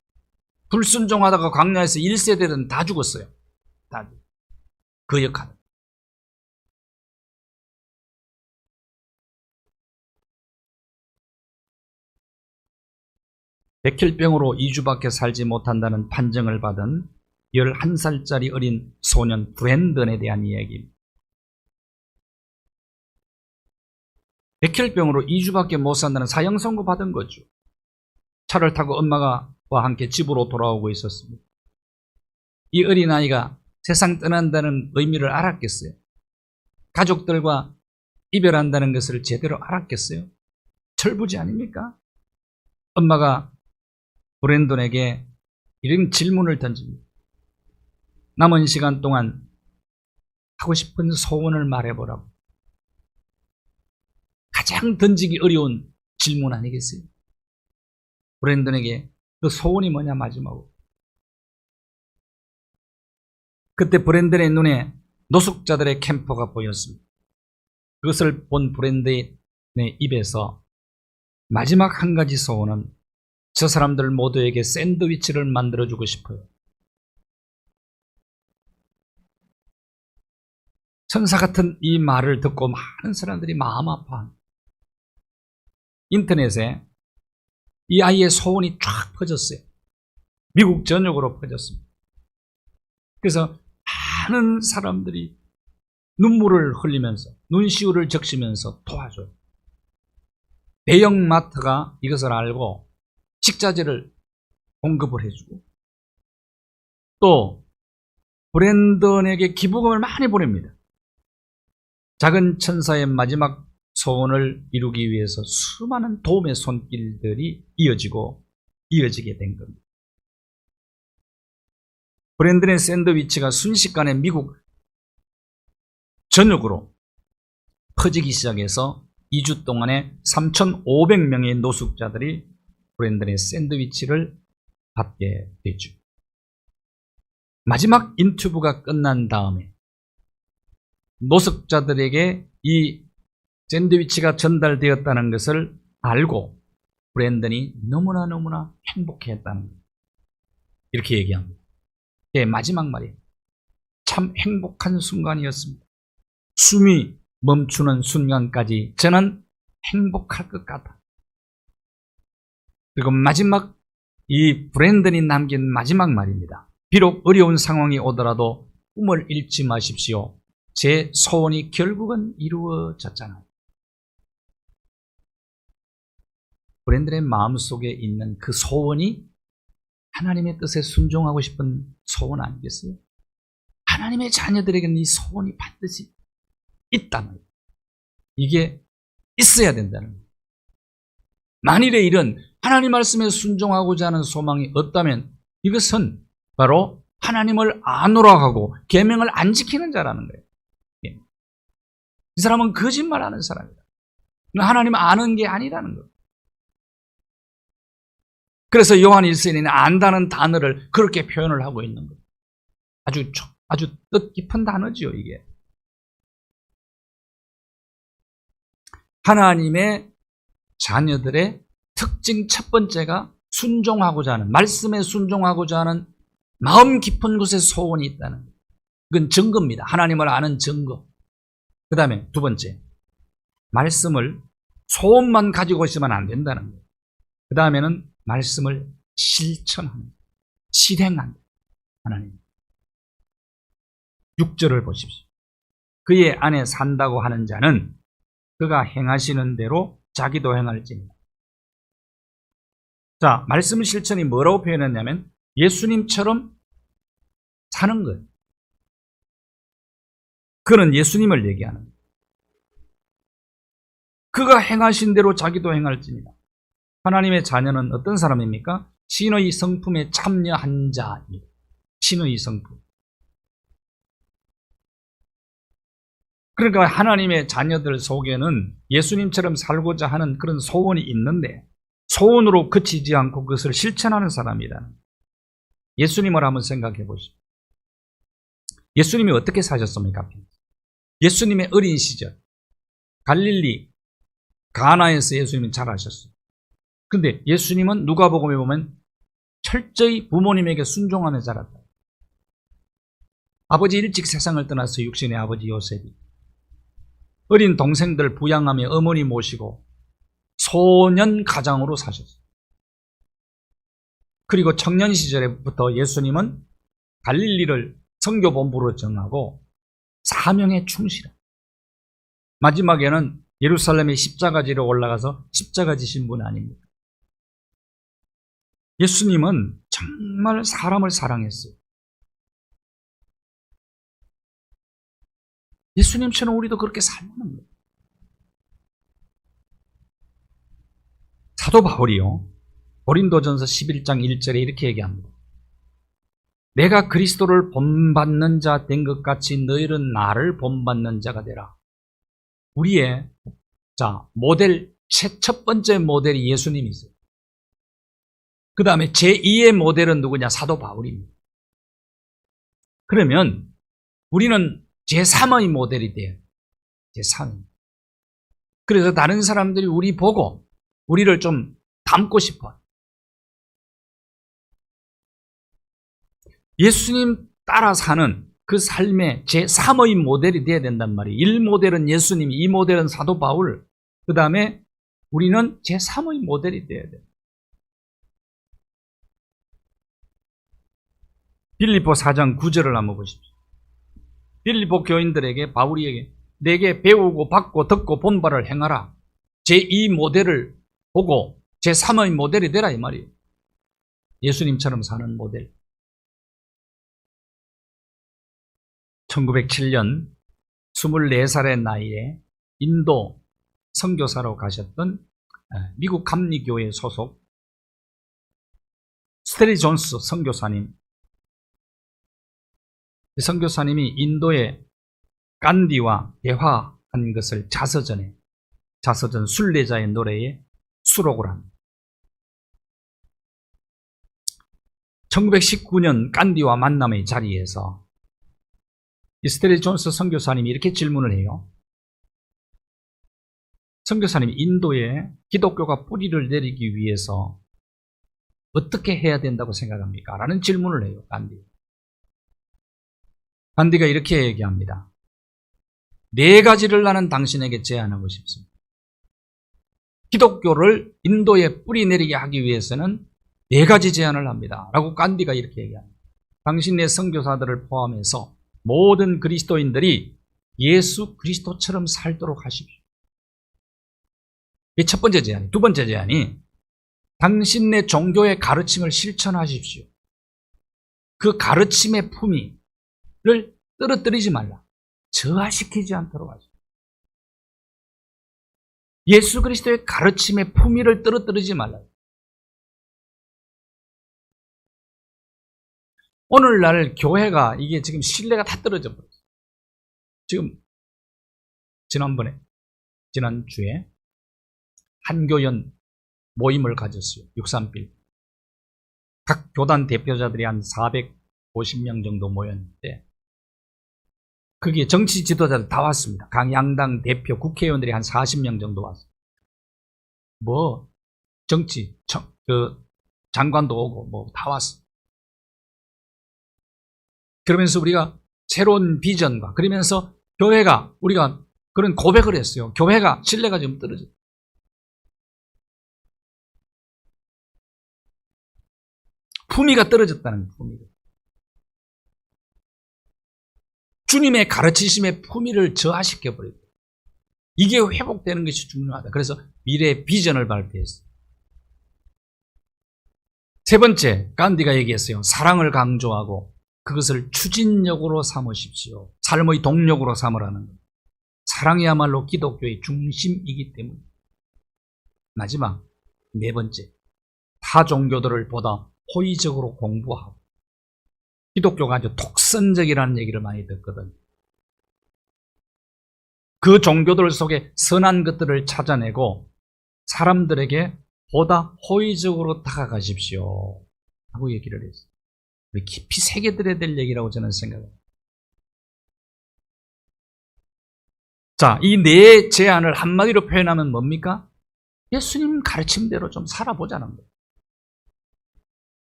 불순종하다가 광야에서 1세대들은 다 죽었어요. 다. 그 역할. 백혈병으로 2주밖에 살지 못한다는 판정을 받은 11살짜리 어린 소년 브랜던에 대한 이야기입니다. 백혈병으로 2주밖에 못 산다는 사형 선고 받은 거죠. 차를 타고 엄마와 함께 집으로 돌아오고 있었습니다. 이 어린아이가 세상 떠난다는 의미를 알았겠어요? 가족들과 이별한다는 것을 제대로 알았겠어요? 철부지 아닙니까? 엄마가 브랜던에게 이런 질문을 던집니다. 남은 시간 동안 하고 싶은 소원을 말해보라고. 가장 던지기 어려운 질문 아니겠어요? 브랜던에게 그 소원이 뭐냐 마지막으로. 그때 브랜던의 눈에 노숙자들의 캠프가 보였습니다. 그것을 본 브랜던의 입에서 마지막 한 가지 소원은 저 사람들 모두에게 샌드위치를 만들어주고 싶어요. 천사 같은 이 말을 듣고 많은 사람들이 마음 아파합니다. 인터넷에 이 아이의 소원이 쫙 퍼졌어요. 미국 전역으로 퍼졌습니다. 그래서 많은 사람들이 눈물을 흘리면서 눈시울을 적시면서 도와줘요. 대형마트가 이것을 알고 식자재를 공급을 해주고 또 브랜던에게 기부금을 많이 보냅니다. 작은 천사의 마지막 소원을 이루기 위해서 수많은 도움의 손길들이 이어지게 된 겁니다. 브랜던의 샌드위치가 순식간에 미국 전역으로 퍼지기 시작해서 2주 동안에 3,500명의 노숙자들이 브랜던의 샌드위치를 받게 됐죠. 마지막 인터뷰가 끝난 다음에 노숙자들에게 이 샌드위치가 전달되었다는 것을 알고 브랜던이 너무나 행복해했다는 거예요. 이렇게 얘기합니다. 예, 마지막 말이에요. 참 행복한 순간이었습니다. 숨이 멈추는 순간까지 저는 행복할 것 같아. 그리고 마지막 이 브랜던이 남긴 마지막 말입니다. 비록 어려운 상황이 오더라도 꿈을 잃지 마십시오. 제 소원이 결국은 이루어졌잖아요. 브랜던의 마음속에 있는 그 소원이 하나님의 뜻에 순종하고 싶은 소원 아니겠어요? 하나님의 자녀들에게는 이 소원이 반드시 있다는, 이게 있어야 된다는 거예요. 만일에 이런 하나님 말씀에 순종하고자 하는 소망이 없다면 이것은 바로 하나님을 아노라 하고 계명을 안 지키는 자라는 거예요. 이 사람은 거짓말하는 사람이다. 하나님 아는 게 아니라는 거예요. 그래서 요한 1세는 안다는 단어를 그렇게 표현을 하고 있는 거예요. 아주 뜻깊은 단어지요, 이게. 하나님의 자녀들의 특징 첫 번째가 순종하고자 하는, 말씀에 순종하고자 하는 마음 깊은 곳에 소원이 있다는 거예요. 그건 증거입니다. 하나님을 아는 증거. 그 다음에 두 번째, 말씀을 소원만 가지고 있으면 안 된다는 거예요. 그 다음에는 말씀을 실천하는, 실행하는 하나님. 6절을 보십시오. 그의 안에 산다고 하는 자는 그가 행하시는 대로 자기도 행할지니라. 자, 말씀 실천이 뭐라고 표현했냐면 예수님처럼 사는 거예요. 그는 예수님을 얘기하는 거예요. 그가 행하신 대로 자기도 행할지니라. 하나님의 자녀는 어떤 사람입니까? 신의 성품에 참여한 자입니다. 신의 성품. 그러니까 하나님의 자녀들 속에는 예수님처럼 살고자 하는 그런 소원이 있는데 소원으로 그치지 않고 그것을 실천하는 사람이다. 예수님을 한번 생각해 보십시오. 예수님이 어떻게 사셨습니까? 예수님의 어린 시절 갈릴리 가나에서 예수님은 자라셨어요. 그런데 예수님은 누가복음에 보면 철저히 부모님에게 순종하며 자랐다. 아버지 일찍 세상을 떠나서 육신의 아버지 요셉이 어린 동생들 부양하며 어머니 모시고 소년 가장으로 사셨어요. 그리고 청년 시절부터 예수님은 갈릴리를 선교본부로 정하고 사명에 충실한, 마지막에는 예루살렘의 십자가지로 올라가서 십자가 지신 분 아닙니까? 예수님은 정말 사람을 사랑했어요. 예수님처럼 우리도 그렇게 살는 거예요. 사도 바울이요, 고린도전서 11장 1절에 이렇게 얘기합니다. 내가 그리스도를 본받는 자 된 것 같이 너희는 나를 본받는 자가 되라. 우리의 모델, 첫 번째 모델이 예수님이세요. 그 다음에 제2의 모델은 누구냐? 사도 바울입니다. 그러면 우리는 제3의 모델이 돼요. 제3. 그래서 다른 사람들이 우리 보고 우리를 좀 닮고 싶어. 예수님 따라 사는 그 삶의 제3의 모델이 돼야 된단 말이에요. 1모델은 예수님, 2모델은 사도 바울, 그 다음에 우리는 제3의 모델이 돼야 돼요. 빌립보 4장 9절을 한번 보십시오. 빌립보 교인들에게, 바울이에게 내게 배우고 받고 듣고 본 바를 행하라. 제2 모델을 보고 제3의 모델이 되라 이 말이에요. 예수님처럼 사는 모델. 1907년 24살의 나이에 인도 선교사로 가셨던 미국 감리교회 소속 스테리 존스 선교사님. 이 선교사님이 인도의 간디와 대화한 것을 자서전 순례자의 노래에 수록을 합니다. 1919년 간디와 만남의 자리에서 이 스테리 존스 선교사님이 이렇게 질문을 해요. 선교사님, 인도에 기독교가 뿌리를 내리기 위해서 어떻게 해야 된다고 생각합니까? 라는 질문을 해요. 간디가 이렇게 얘기합니다. 4가지를 나는 당신에게 제안하고 싶습니다. 기독교를 인도에 뿌리 내리게 하기 위해서는 4가지 제안을 합니다. 라고 간디가 이렇게 얘기합니다. 당신의 선교사들을 포함해서 모든 그리스도인들이 예수 그리스도처럼 살도록 하십시오. 이게 첫 번째 제안이. 두 번째 제안이 당신네 종교의 가르침을 실천하십시오. 그 가르침의 품위를 떨어뜨리지 말라. 저하시키지 않도록 하십시오. 예수 그리스도의 가르침의 품위를 떨어뜨리지 말라. 오늘날 교회가 이게 지금 신뢰가 다 떨어져 버렸어요. 지금 지난주에 한교연 모임을 가졌어요. 631. 각 교단 대표자들이 한 450명 정도 모였는데 거기에 정치 지도자들 다 왔습니다. 각 양당 대표 국회의원들이 한 40명 정도 왔어요. 뭐 정치 장관도 오고 뭐 다 왔어. 그러면서 우리가 새로운 비전과 그러면서 교회가 우리가 그런 고백을 했어요. 교회가 신뢰가 좀 떨어졌다. 품위가 떨어졌다는 거예요. 품위가. 주님의 가르치심의 품위를 저하시켜버려요. 이게 회복되는 것이 중요하다. 그래서 미래의 비전을 발표했어요. 세 번째, 간디가 얘기했어요. 사랑을 강조하고 그것을 추진력으로 삼으십시오. 삶의 동력으로 삼으라는 거예요. 사랑이야말로 기독교의 중심이기 때문에. 마지막, 네 번째, 타 종교들을 보다 호의적으로 공부하고. 기독교가 아주 독선적이라는 얘기를 많이 듣거든. 그 종교들 속에 선한 것들을 찾아내고 사람들에게 보다 호의적으로 다가가십시오 하고 얘기를 했어요. 깊이 새겨들어야 될 얘기라고 저는 생각합니다. 자, 이 네 제안을 한마디로 표현하면 뭡니까? 예수님 가르침대로 좀 살아보자는 거예요.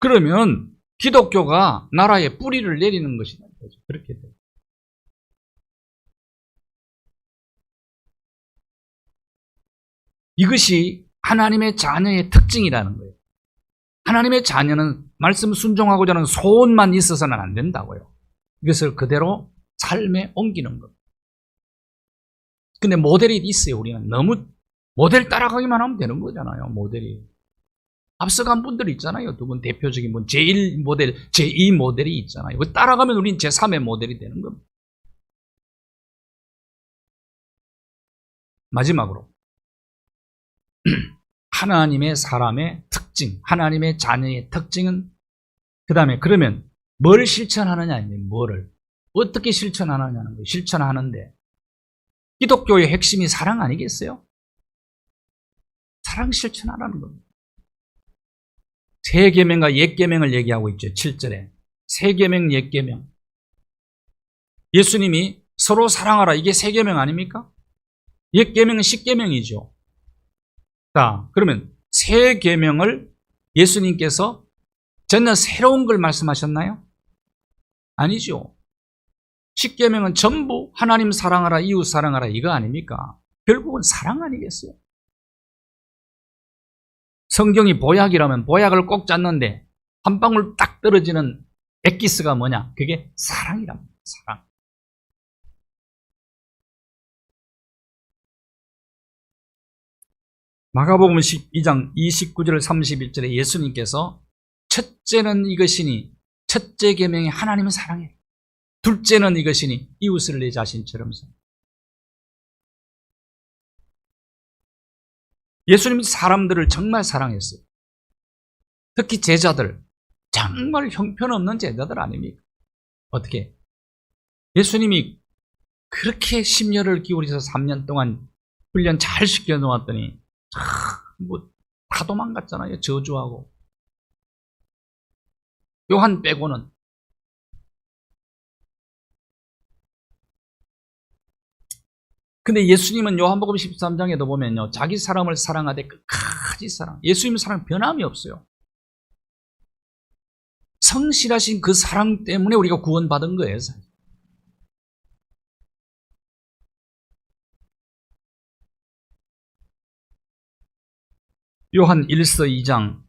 그러면 기독교가 나라에 뿌리를 내리는 것이다. 그렇게 돼요. 이것이 하나님의 자녀의 특징이라는 거예요. 하나님의 자녀는 말씀 순종하고자 하는 소원만 있어서는 안 된다고요. 이것을 그대로 삶에 옮기는 겁니다. 근데 모델이 있어요. 우리는 너무 모델 따라가기만 하면 되는 거잖아요. 모델이. 앞서간 분들이 있잖아요. 두 분 대표적인 분 제1 모델, 제2 모델이 있잖아요. 따라가면 우린 제3의 모델이 되는 겁니다. 마지막으로 하나님의 사람의 특징, 하나님의 자녀의 특징은 그 다음에 그러면 뭘 실천하느냐 아니면 뭐를 어떻게 실천하느냐는 거예요. 실천하는데 기독교의 핵심이 사랑 아니겠어요? 사랑 실천하라는 겁니다. 새 계명과 옛 계명을 얘기하고 있죠. 7절에 새 계명, 옛 계명. 예수님이 서로 사랑하라 이게 새 계명 아닙니까? 옛 계명은 10계명이죠. 자, 그러면 새 계명을 예수님께서 전혀 새로운 걸 말씀하셨나요? 아니죠. 10계명은 전부 하나님 사랑하라, 이웃 사랑하라 이거 아닙니까? 결국은 사랑 아니겠어요? 성경이 보약이라면 보약을 꼭 짰는데 한 방울 딱 떨어지는 엑기스가 뭐냐? 그게 사랑이랍니다. 사랑. 마가복음 12장 29절 31절에 예수님께서 첫째는 이것이니 첫째 계명이 하나님을 사랑해. 둘째는 이것이니 이웃을 내 자신처럼 사랑해. 예수님이 사람들을 정말 사랑했어요. 특히 제자들, 정말 형편없는 제자들 아닙니까? 어떻게? 예수님이 그렇게 심려를 기울여서 3년 동안 훈련 잘 시켜놓았더니 다 도망갔잖아요. 저주하고. 요한 빼고는. 근데 예수님은 요한복음 13장에도 보면요. 자기 사람을 사랑하되 끝까지 사랑. 예수님 사랑 변함이 없어요. 성실하신 그 사랑 때문에 우리가 구원받은 거예요. 요한 1서 2장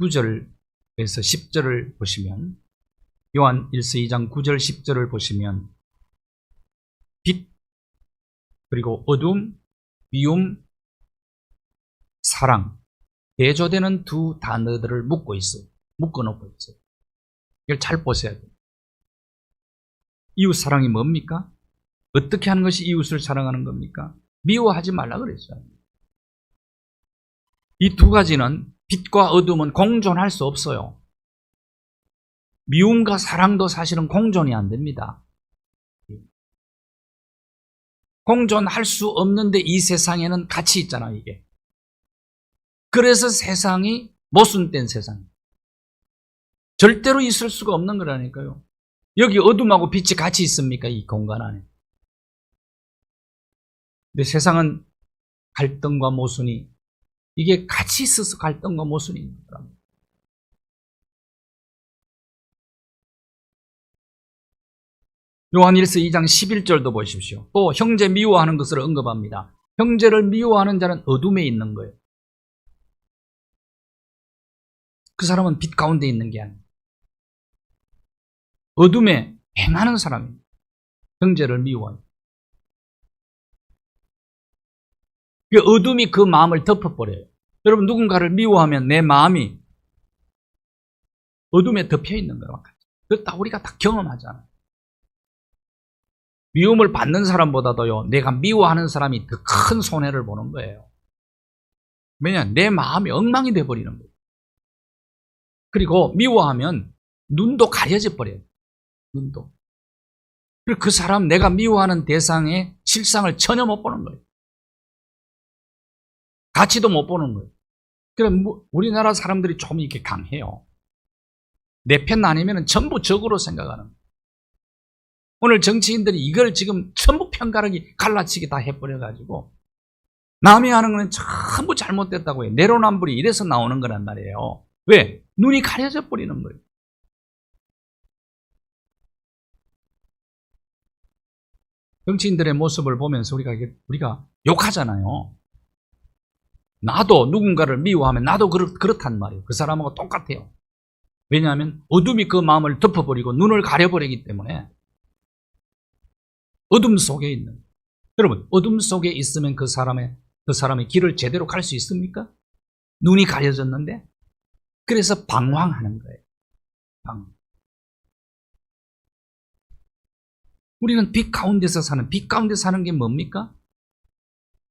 9절에서 10절을 보시면 요한 1서 2장 9절 10절을 보시면 빛 그리고 어둠, 미움, 사랑 대조되는 두 단어들을 묶고 있어요. 묶어놓고 있어요. 이걸 잘 보셔야 돼요. 이웃 사랑이 뭡니까? 어떻게 하는 것이 이웃을 사랑하는 겁니까? 미워하지 말라 그랬어요. 이 두 가지는 빛과 어둠은 공존할 수 없어요. 미움과 사랑도 사실은 공존이 안 됩니다. 공존할 수 없는데 이 세상에는 같이 있잖아요, 이게. 그래서 세상이 모순된 세상. 절대로 있을 수가 없는 거라니까요. 여기 어둠하고 빛이 같이 있습니까? 이 공간 안에. 근데 세상은 갈등과 모순이, 이게 같이 있어서 갈등과 모순이 있는 거랍니다. 요한일서 2장 11절도 보십시오. 또 형제 미워하는 것을 언급합니다. 형제를 미워하는 자는 어둠에 있는 거예요. 그 사람은 빛 가운데 있는 게 아니에요. 어둠에 행하는 사람입니다. 형제를 미워해요. 그 어둠이 그 마음을 덮어버려요. 여러분, 누군가를 미워하면 내 마음이 어둠에 덮여 있는 거예요. 그거 우리가 다 경험하잖아요. 미움을 받는 사람보다도요, 내가 미워하는 사람이 더 큰 손해를 보는 거예요. 왜냐하면 내 마음이 엉망이 돼버리는 거예요. 그리고 미워하면 눈도 가려져 버려요. 눈도. 그리고 그 사람, 내가 미워하는 대상의 실상을 전혀 못 보는 거예요. 가치도 못 보는 거예요. 그럼 우리나라 사람들이 좀 이렇게 강해요. 내 편 아니면 전부 적으로 생각하는 거예요. 오늘 정치인들이 이걸 지금 전부 편가르기, 갈라치기 다 해버려가지고 남이 하는 거는 전부 잘못됐다고 해요. 내로남불이 이래서 나오는 거란 말이에요. 왜? 눈이 가려져 버리는 거예요. 정치인들의 모습을 보면서 우리가 욕하잖아요. 나도 누군가를 미워하면 나도 그렇단 말이에요. 그 사람하고 똑같아요. 왜냐하면 어둠이 그 마음을 덮어버리고 눈을 가려버리기 때문에 어둠 속에 있는, 여러분, 어둠 속에 있으면 그 사람의 길을 제대로 갈 수 있습니까? 눈이 가려졌는데. 그래서 방황하는 거예요. 방황. 우리는 빛 가운데서 사는 게 뭡니까?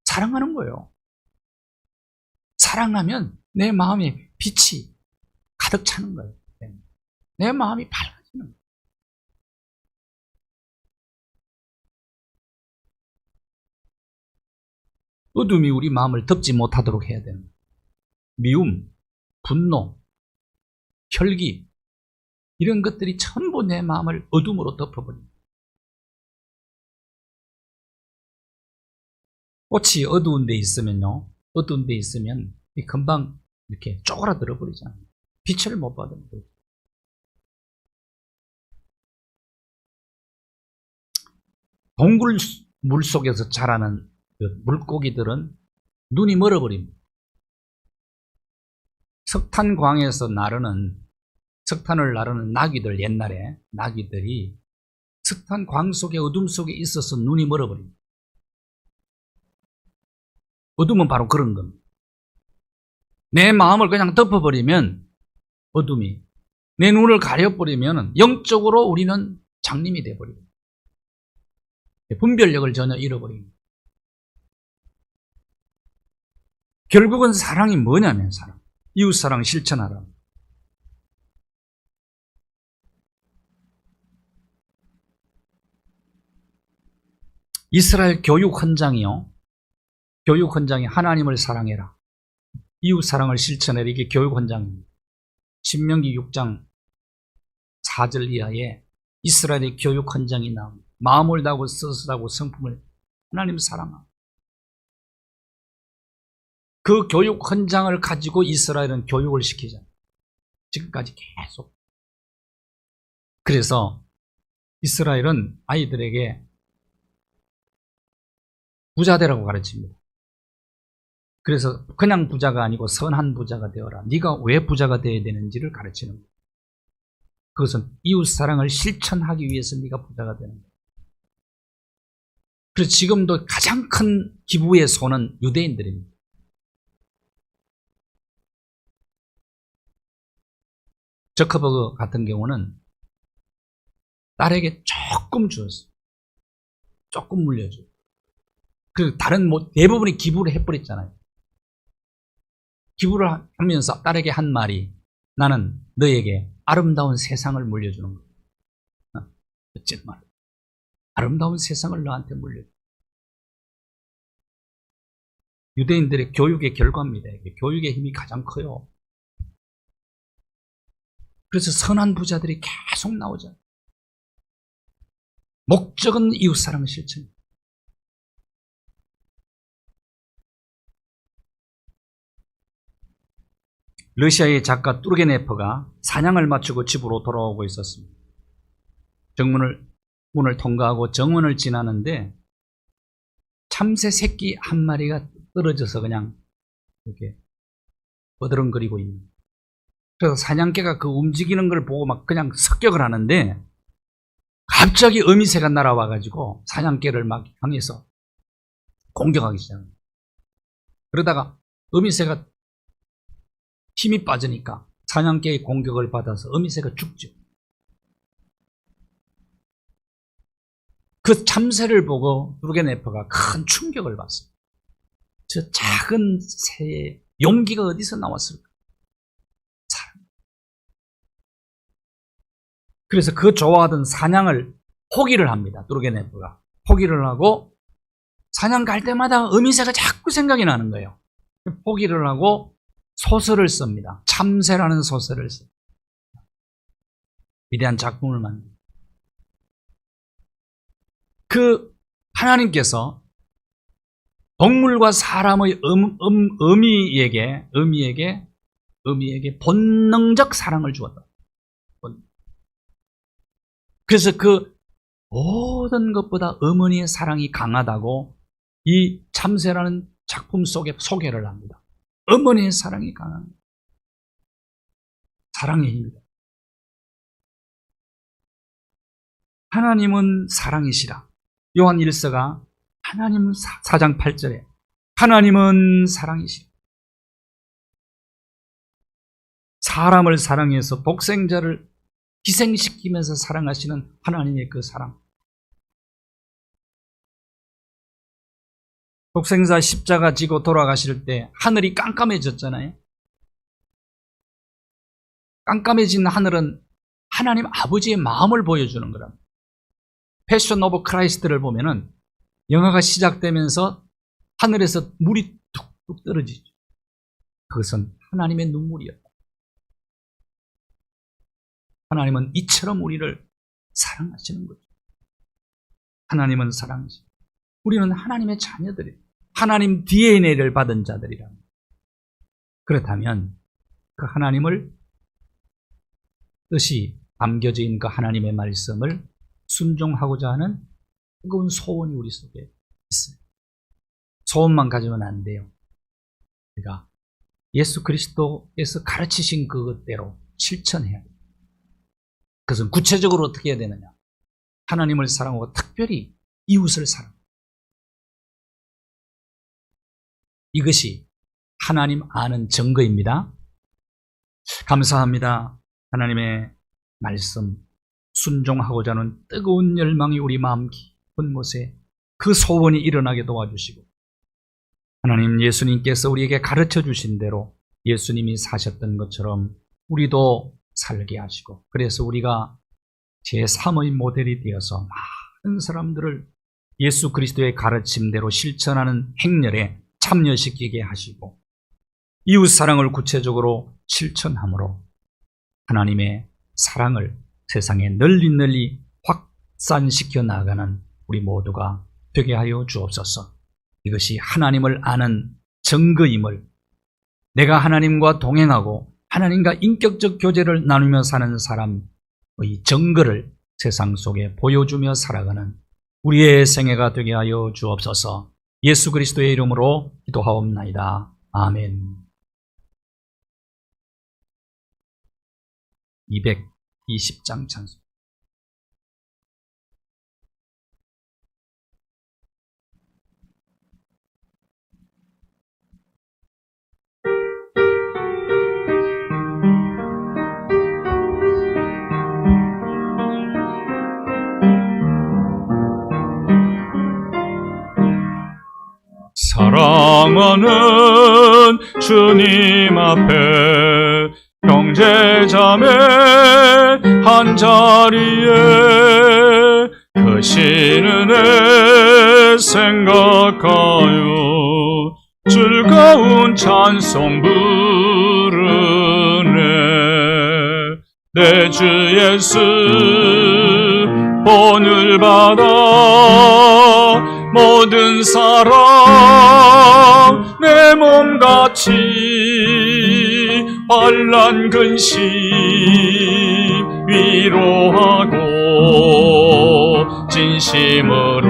사랑하는 거예요. 사랑하면 내 마음에 빛이 가득 차는 거예요. 내 마음이 밝아지는 거예요. 어둠이 우리 마음을 덮지 못하도록 해야 되는 거예요. 미움, 분노, 혈기, 이런 것들이 전부 내 마음을 어둠으로 덮어버립니다. 꽃이 어두운 데 있으면요, 어두운 데 있으면 금방 이렇게 쪼그라들어 버리잖아요. 빛을 못 받는 거예요. 동굴 물 속에서 자라는 그 물고기들은 눈이 멀어버립니다. 석탄광에서 석탄을 나르는 나귀들, 옛날에 나귀들이 석탄광 속에, 어둠 속에 있어서 눈이 멀어버립니다. 어둠은 바로 그런 겁니다. 내 마음을 그냥 덮어버리면 어둠이, 내 눈을 가려버리면 영적으로 우리는 장님이 돼버립니다. 분별력을 전혀 잃어버립니다. 결국은 사랑이 뭐냐면 사랑. 이웃사랑 실천하라. 이스라엘 교육 헌장이요. 교육 헌장이 하나님을 사랑해라, 이웃사랑을 실천해라. 이게 교육 헌장입니다. 신명기 6장 4절 이하에 이스라엘의 교육 헌장이 나옵니다. 마음을 다하고 스스로하고 성품을 하나님 사랑하라. 그 교육 헌장을 가지고 이스라엘은 교육을 시키잖아요. 지금까지 계속. 그래서 이스라엘은 아이들에게 부자되라고 가르칩니다. 그래서 그냥 부자가 아니고 선한 부자가 되어라. 네가 왜 부자가 되어야 되는지를 가르치는 거예요. 그것은 이웃사랑을 실천하기 위해서 네가 부자가 되는 거예요. 그래서 지금도 가장 큰 기부의 손은 유대인들입니다. 저커버그 같은 경우는 딸에게 조금 주었어요. 조금 물려줘요. 그 다른 대부분이 기부를 해버렸잖아요. 기부를 하면서 딸에게 한 말이, 나는 너에게 아름다운 세상을 물려주는 거야. 어쨌든 말, 아름다운 세상을 너한테 물려줘. 유대인들의 교육의 결과입니다. 교육의 힘이 가장 커요. 그래서 선한 부자들이 계속 나오잖아요. 목적은 이웃사랑 실천. 러시아의 작가 뚜르게네프가 사냥을 마치고 집으로 돌아오고 있었습니다. 문을 통과하고 정문을 지나는데 참새 새끼 한 마리가 떨어져서 그냥 이렇게 버드렁거리고 있는. 그래서 사냥개가 그 움직이는 걸 보고 막 그냥 습격을 하는데 갑자기 어미새가 날아와가지고 사냥개를 막 향해서 공격하기 시작합니다. 그러다가 어미새가 힘이 빠지니까 사냥개의 공격을 받아서 어미새가 죽죠. 그 참새를 보고 뚜르게네프가 큰 충격을 받습니다. 저 작은 새의 용기가 어디서 나왔을까? 그래서 그 좋아하던 사냥을 포기를 합니다. 뚜르게네프가 포기를 하고 사냥 갈 때마다 어미새가 자꾸 생각이 나는 거예요. 포기를 하고 소설을 씁니다. 참새라는 소설을 씁니다. 위대한 작품을 만듭니다. 그 하나님께서 동물과 사람의 어미에게 본능적 사랑을 주었다. 그래서 그 모든 것보다 어머니의 사랑이 강하다고 이 참새라는 작품 속에 소개를 합니다. 어머니의 사랑이 강합니다. 사랑의 힘이다. 하나님은 사랑이시라. 요한 1서가 하나님 4장 8절에 하나님은 사랑이시라. 사람을 사랑해서 독생자를 희생시키면서 사랑하시는 하나님의 그 사랑. 독생자 십자가 지고 돌아가실 때 하늘이 깜깜해졌잖아요. 깜깜해진 하늘은 하나님 아버지의 마음을 보여주는 거랍니다. 패션 오브 크라이스트를 보면은 영화가 시작되면서 하늘에서 물이 툭툭 떨어지죠. 그것은 하나님의 눈물이었다. 하나님은 이처럼 우리를 사랑하시는 거죠. 하나님은 사랑이시죠. 우리는 하나님의 자녀들이에요. 하나님 DNA를 받은 자들이랍니다. 그렇다면 그 하나님을 뜻이 담겨져 있는 그 하나님의 말씀을 순종하고자 하는 뜨거운 소원이 우리 속에 있어요. 소원만 가지면 안 돼요. 우리가 예수 그리스도에서 가르치신 그것대로 실천해야 돼요. 그것은 구체적으로 어떻게 해야 되느냐? 하나님을 사랑하고 특별히 이웃을 사랑합니다. 이것이 하나님 아는 증거입니다. 감사합니다. 하나님의 말씀 순종하고자 하는 뜨거운 열망이 우리 마음 깊은 곳에 그 소원이 일어나게 도와주시고, 하나님 예수님께서 우리에게 가르쳐 주신 대로 예수님이 사셨던 것처럼 우리도 살게 하시고, 그래서 우리가 제3의 모델이 되어서 많은 사람들을 예수 그리스도의 가르침대로 실천하는 행렬에 참여시키게 하시고, 이웃 사랑을 구체적으로 실천함으로 하나님의 사랑을 세상에 널리 확산시켜 나가는 우리 모두가 되게 하여 주옵소서. 이것이 하나님을 아는 증거임을, 내가 하나님과 동행하고 하나님과 인격적 교제를 나누며 사는 사람의 증거를 세상 속에 보여주며 살아가는 우리의 생애가 되게 하여 주옵소서. 예수 그리스도의 이름으로 기도하옵나이다. 아멘. 220장 찬송. 사랑하는 주님 앞에 형제자매 한자리에 크신 은혜 생각하여 즐거운 찬송 부르네. 내 주 예수 본을 받아 모든 사람 내 몸같이 환난 근심 위로하고 진심으로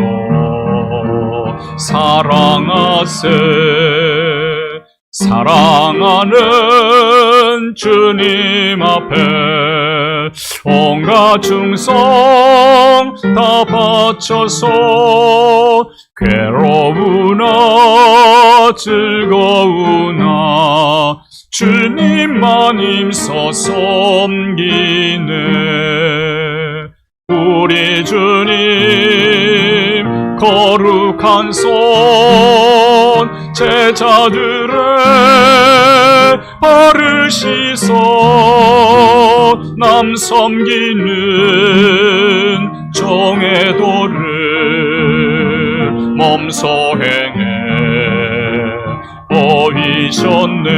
사랑하세. 사랑하는 주님 앞에 온갖 충성 다 바쳐서 괴로우나 즐거우나 주님만 힘써 섬기네. 우리 주님 거룩한 손 제자들의 버르시소. 남 섬기는 종의 도를 몸소 행해 보이셨네.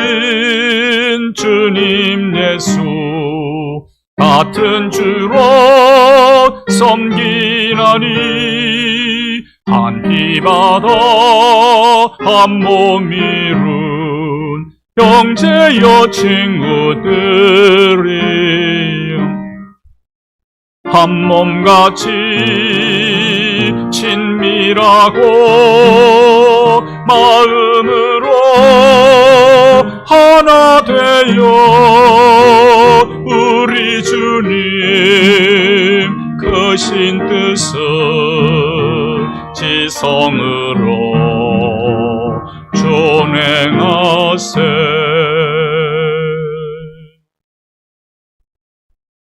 사랑하는 주님 예수 같은 주로 섬기나니 한 피 받아 한 몸 이룬 형제여 친구들이여 한 몸같이 친밀하고 마음으로 하나 되어 우리 주님 크신 뜻을 지성으로 준행하세.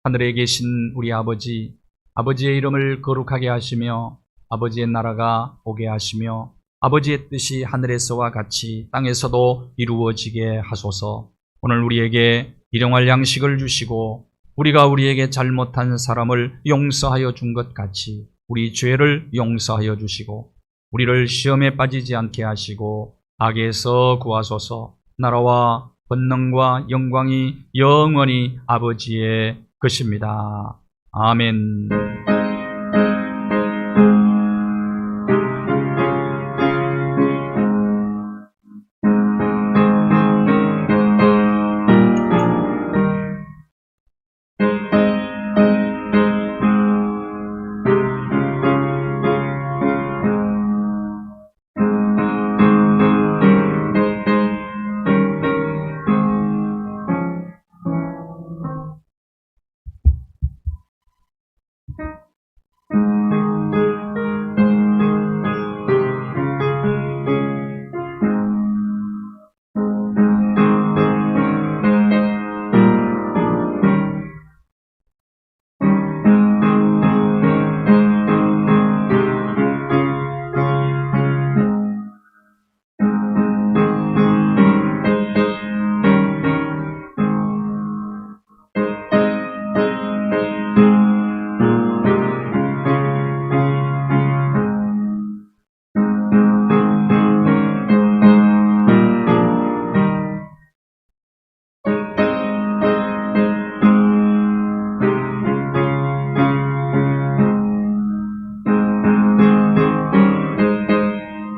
하늘에 계신 우리 아버지, 아버지의 이름을 거룩하게 하시며 아버지의 나라가 오게 하시며 아버지의 뜻이 하늘에서와 같이 땅에서도 이루어지게 하소서. 오늘 우리에게 일용할 양식을 주시고 우리가 우리에게 잘못한 사람을 용서하여 준 것 같이 우리 죄를 용서하여 주시고 우리를 시험에 빠지지 않게 하시고 악에서 구하소서. 나라와 권능과 영광이 영원히 아버지의 것입니다. 아멘.